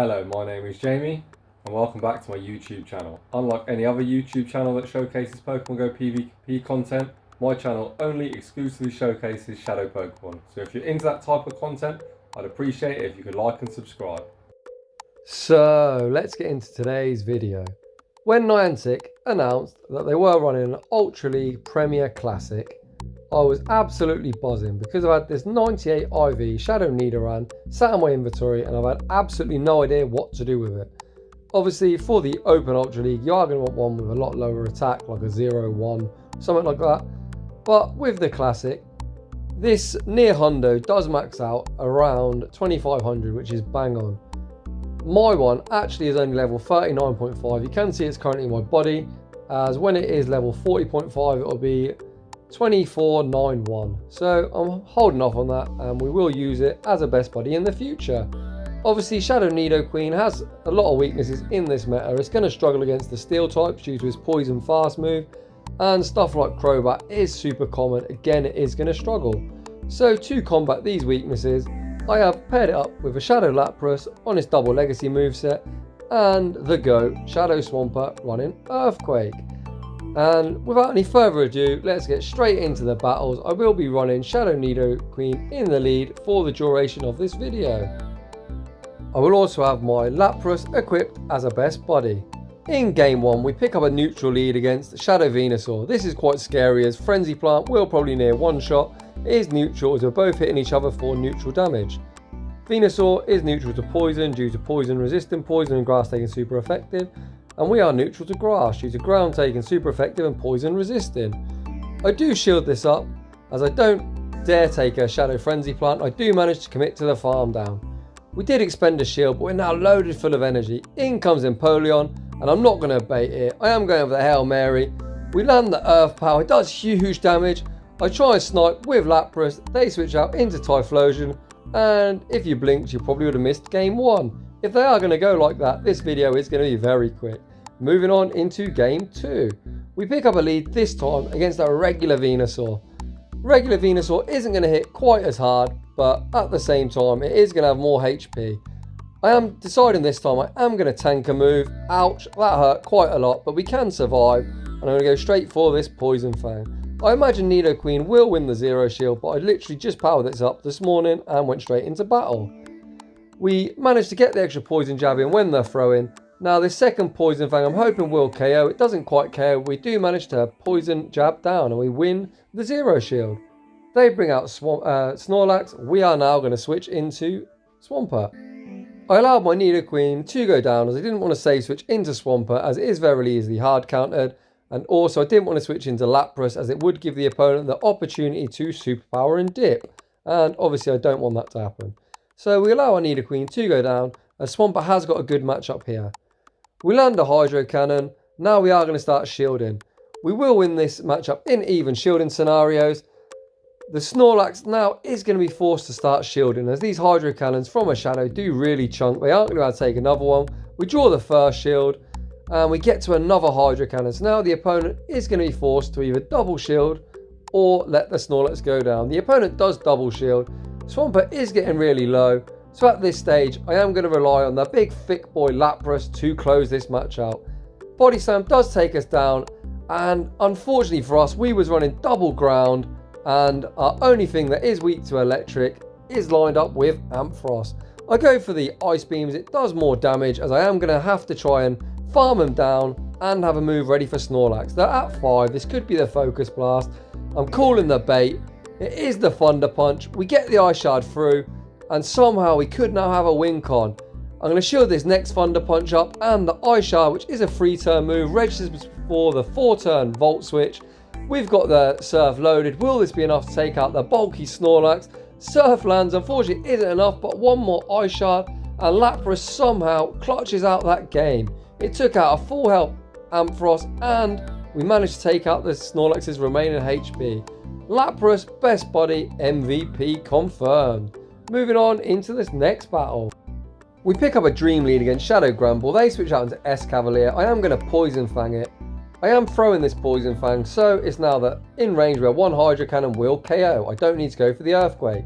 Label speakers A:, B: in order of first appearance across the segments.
A: Hello, my name is Jamie and welcome back to my YouTube channel. Unlike any other YouTube channel that showcases Pokemon Go PvP content, my channel only exclusively showcases Shadow Pokemon. So if you're into that type of content, I'd appreciate it if you could like and subscribe.
B: So let's get into today's video. When Niantic announced that they were running an Ultra League Premier Classic, I was absolutely buzzing because I've had this 98 IV Shadow Nidoran sat in my inventory and I've had absolutely no idea what to do with it. Obviously for the Open Ultra League you are going to want one with a lot lower attack, like a 0-1, something like that. But with the Classic, this near hundo does max out around 2500, which is bang on. My one actually is only level 39.5. You can see it's currently in my body, as when it is level 40.5 it will be 2491. So I'm holding off on that and we will use it as a best buddy in the future. Obviously Shadow Nidoqueen has a lot of weaknesses in this meta. It's going to struggle against the steel types due to his poison fast move, and stuff like Crobat is super common. Again, it is going to struggle. So to combat these weaknesses, I have paired it up with a Shadow Lapras on its double legacy moveset and the GOAT Shadow Swampert running Earthquake. And without any further ado, let's get straight into the battles. I will be running Shadow Nidoqueen in the lead for the duration of this video. I will also have my Lapras equipped as a best buddy. In game 1 we pick up a neutral lead against Shadow Venusaur. This is quite scary as Frenzy Plant will probably near one shot. It is neutral as we're both hitting each other for neutral damage. Venusaur is neutral to poison due to poison resisting, poison and grass taking super effective, and we are neutral to grass due to ground taking super effective and poison resisting. I do shield this up as I don't dare take a Shadow Frenzy Plant. I do manage to commit to the farm down. We did expend a shield but we're now loaded full of energy. In comes Empolion and I'm not going to bait it. I am going for the Hail Mary. We land the Earth Power, it does huge damage. I try and snipe with Lapras, they switch out into Typhlosion, and if you blinked you probably would have missed game 1. If they are going to go like that, this video is going to be very quick. Moving on into game 2. We pick up a lead this time against a regular Venusaur. Regular Venusaur isn't going to hit quite as hard, but at the same time it is going to have more HP. I am deciding this time I am going to tank a move. Ouch, that hurt quite a lot, but we can survive, and I'm going to go straight for this Poison Fang. I imagine Nidoqueen will win the Zero Shield, but I literally just powered this up this morning and went straight into battle. We managed to get the extra Poison Jab in when they're throwing. Now this second Poison Fang I'm hoping will KO. It doesn't quite KO. We do manage to Poison Jab down and we win the Zero Shield. They bring out Snorlax. We are now going to switch into Swampert. I allowed my Nidoqueen to go down as I didn't want to save switch into Swampert as it is very easily hard countered. And also I didn't want to switch into Lapras as it would give the opponent the opportunity to superpower and dip. And obviously I don't want that to happen. So we allow our Nidoqueen to go down as Swampert has got a good matchup here. We land a Hydro Cannon. Now we are going to start shielding. We will win this matchup in even shielding scenarios. The Snorlax now is going to be forced to start shielding as these Hydro Cannons from a Shadow do really chunk. They aren't going to be able to take another one. We draw the first shield. And we get to another Hydro Cannon. So now the opponent is going to be forced to either double shield or let the Snorlax go down. The opponent does double shield. Swampert is getting really low. So at this stage, I am going to rely on the big thick boy Lapras to close this match out. Body Slam does take us down. And unfortunately for us, we was running double ground. And our only thing that is weak to electric is lined up with Ampharos. I go for the Ice Beams. It does more damage as I am going to have to try and farm them down and have a move ready for Snorlax. They're at 5. This could be the Focus Blast. I'm calling the bait. It is the Thunder Punch. We get the Ice Shard through and somehow we could now have a win con. I'm going to shield this next Thunder Punch up and the Ice Shard, which is a 3-turn move, registers for the 4-turn Volt Switch. We've got the Surf loaded. Will this be enough to take out the bulky Snorlax? Surf lands, unfortunately isn't enough, but one more Ice Shard and Lapras somehow clutches out that game. It took out a full health Ampharos and we managed to take out the Snorlax's remaining HP. Lapras, best buddy, MVP confirmed. Moving on into this next battle. We pick up a Dream Lead against Shadow Granbull. They switch out into Escavalier. I am going to Poison Fang it. I am throwing this Poison Fang, so it's now that in range where one Hydro Cannon will KO. I don't need to go for the Earthquake.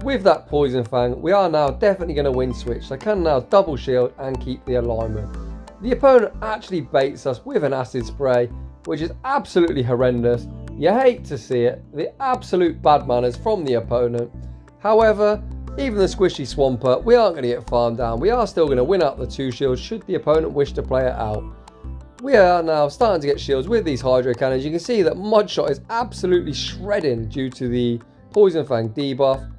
B: with that Poison Fang, we are now definitely going to win switch. So I can now double shield and keep the alignment. The opponent actually baits us with an acid spray, which is absolutely horrendous. You hate to see it, the absolute bad manners from the opponent. However, even the squishy Swampert, we aren't going to get farmed down. We are still going to win out the 2 shields should the opponent wish to play it out. We are now starting to get shields with these Hydro Cannons. You can see that Mudshot is absolutely shredding due to the Poison Fang debuff.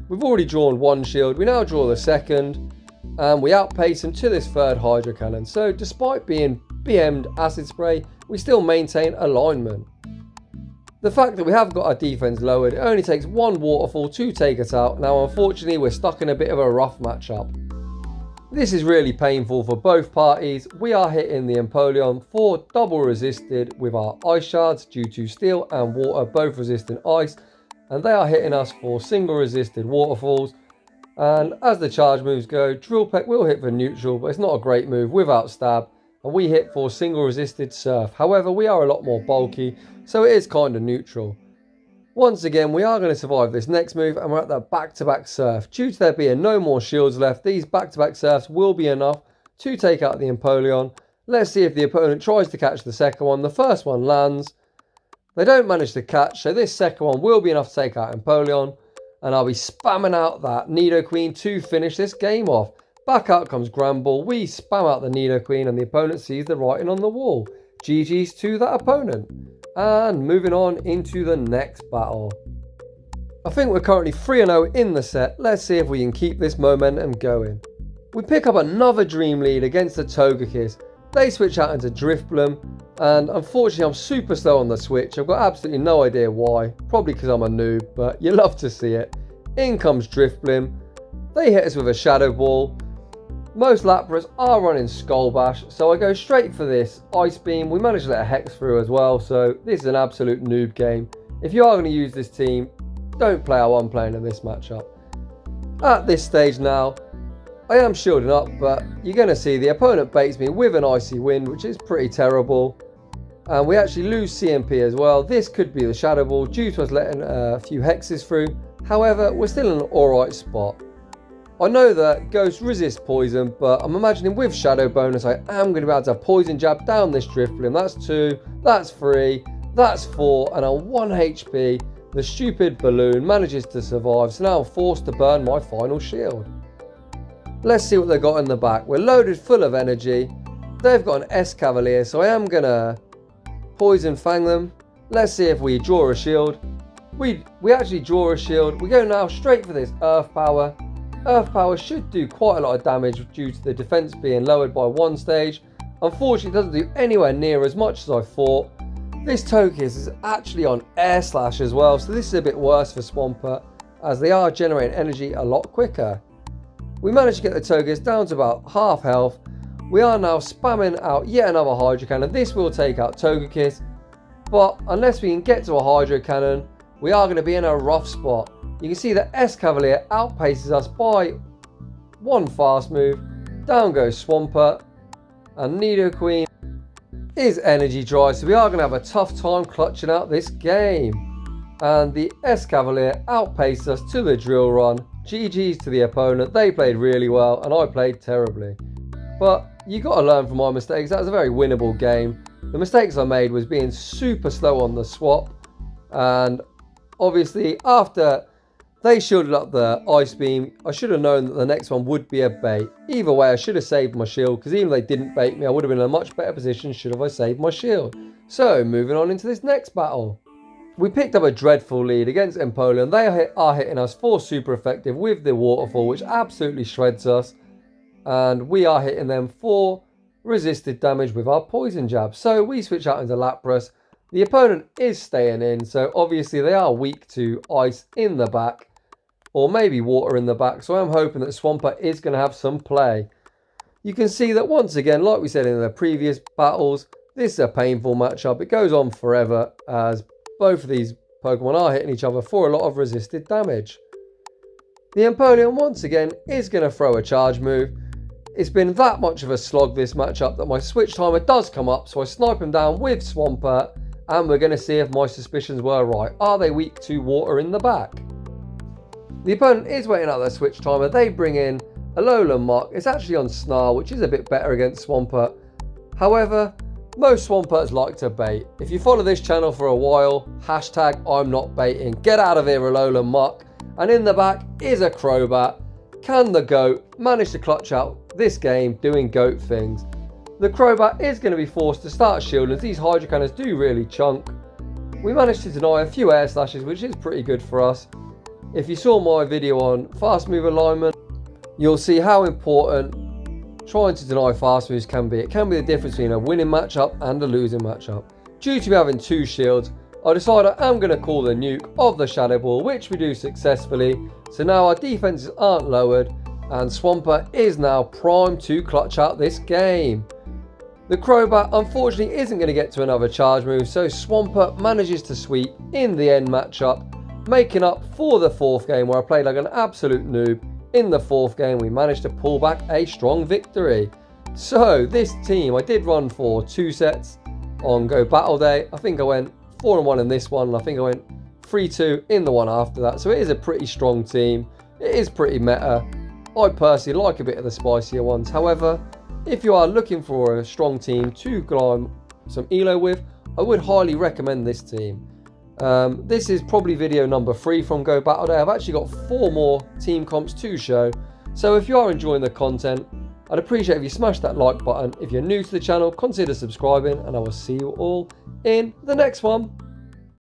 B: We've already drawn 1 shield, we now draw the second, and we outpace him to this 3rd Hydro Cannon. So despite being BM'd Acid Spray, we still maintain alignment. The fact that we have got our defense lowered, it only takes 1 Waterfall to take us out. Now unfortunately we're stuck in a bit of a rough matchup. This is really painful for both parties. We are hitting the Empolion for double resisted with our Ice Shards due to Steel and Water both resisting Ice. And they are hitting us for single resisted Waterfalls. And as the charge moves go, Drill Peck will hit for neutral, but it's not a great move without stab. And we hit for single resisted Surf. However, we are a lot more bulky, so it is kind of neutral. Once again, we are going to survive this next move, and we're at the back-to-back Surf. Due to there being no more shields left, these back-to-back Surfs will be enough to take out the Empolion. Let's see if the opponent tries to catch the second one. The first one lands. They don't manage to catch, so this second one will be enough to take out Empolion. And I'll be spamming out that Nidoqueen to finish this game off. Back out comes Gramble. We spam out the Nidoqueen and the opponent sees the writing on the wall. GG's to that opponent. And moving on into the next battle. I think we're currently 3-0 in the set. Let's see if we can keep this momentum going. We pick up another Dream Lead against the Togekiss. They switch out into Drifblim. And unfortunately I'm super slow on the switch. I've got absolutely no idea why. Probably because I'm a noob, but you love to see it. In comes Drifblim. They hit us with a Shadow Ball. Most Lapras are running Skull Bash, so I go straight for this Ice Beam. We managed to let a Hex through as well, so this is an absolute noob game. If you are going to use this team, don't play how I'm playing in this matchup. At this stage now, I am shielding up, but you're going to see the opponent baits me with an Icy Wind, which is pretty terrible. And we actually lose CMP as well. This could be the Shadow Ball due to us letting a few Hexes through. However, we're still in an alright spot. I know that Ghost resists poison, but I'm imagining with Shadow bonus I am going to be able to Poison Jab down this Drifblim. That's 2, that's 3, that's 4, and on 1 HP, the stupid balloon manages to survive, so now I'm forced to burn my final shield. Let's see what they've got in the back. We're loaded full of energy. They've got an S-Cavalier, so I am going to Poison Fang them. Let's see if we draw a shield. We actually draw a shield. We go now straight for this Earth Power. Earth Power should do quite a lot of damage due to the defense being lowered by 1 stage. Unfortunately, it doesn't do anywhere near as much as I thought. This Togekiss is actually on Air Slash as well, so this is a bit worse for Swampert, as they are generating energy a lot quicker. We managed to get the Togekiss down to about half health. We are now spamming out yet another Hydro Cannon. This will take out Togekiss, but unless we can get to a Hydro Cannon, we are going to be in a rough spot. You can see that S-Cavalier outpaces us by 1 fast move. Down goes Swampert. And Nidoqueen is energy dry, so we are going to have a tough time clutching out this game. And the S-Cavalier outpaces us to the Drill Run. GG's to the opponent. They played really well and I played terribly. But you got to learn from my mistakes. That was a very winnable game. The mistakes I made was being super slow on the swap. And obviously after they shielded up the Ice Beam, I should have known that the next one would be a bait. Either way, I should have saved my shield, because even if they didn't bait me, I would have been in a much better position should have I saved my shield. So, moving on into this next battle. We picked up a dreadful lead against Empolion. They are hitting us for super effective with the Waterfall, which absolutely shreds us. And we are hitting them for resisted damage with our Poison Jab. So, we switch out into Lapras. The opponent is staying in, so obviously they are weak to Ice in the back. Or maybe Water in the back, so I'm hoping that Swampert is going to have some play. You can see that once again, like we said in the previous battles, this is a painful matchup. It goes on forever as both of these Pokemon are hitting each other for a lot of resisted damage. The Empolion once again is going to throw a charge move. It's been that much of a slog this matchup that my switch timer does come up, so I snipe him down with Swampert, and we're going to see if my suspicions were right. Are they weak to Water in the back? The opponent is waiting out their switch timer. They bring in Alolan Muck. It's actually on Snarl, which is a bit better against Swampert. However, most Swamperts like to bait. If you follow this channel for a while, hashtag I'm not baiting. Get out of here, Alolan Muck. And in the back is a Crobat. Can the GOAT manage to clutch out this game doing GOAT things? The Crobat is going to be forced to start shielding as these Hydro Cannons do really chunk. We managed to deny a few air slashes, which is pretty good for us. If you saw my video on fast move alignment, you'll see how important trying to deny fast moves can be. It can be the difference between a winning matchup and a losing matchup. Due to me having 2 shields, I decided I'm going to call the nuke of the Shadow Ball, which we do successfully. So now our defenses aren't lowered and Swampert is now primed to clutch out this game. The Crobat unfortunately isn't going to get to another charge move, so Swampert manages to sweep in the end matchup, making up for the 4th game where I played like an absolute noob. In the 4th game we managed to pull back a strong victory. So this team, I did run for 2 sets on Go Battle Day. I think I went 4-1 in this one, and I think I went 3-2 in the one after that. So it is a pretty strong team. It is pretty meta. I personally like a bit of the spicier ones. However, if you are looking for a strong team to climb some elo with, I would highly recommend this team. This is probably video number 3 from Go Battle Day. I've actually got 4 more team comps to show. So if you are enjoying the content, I'd appreciate if you smash that like button. If you're new to the channel, consider subscribing, and I will see you all in the next one.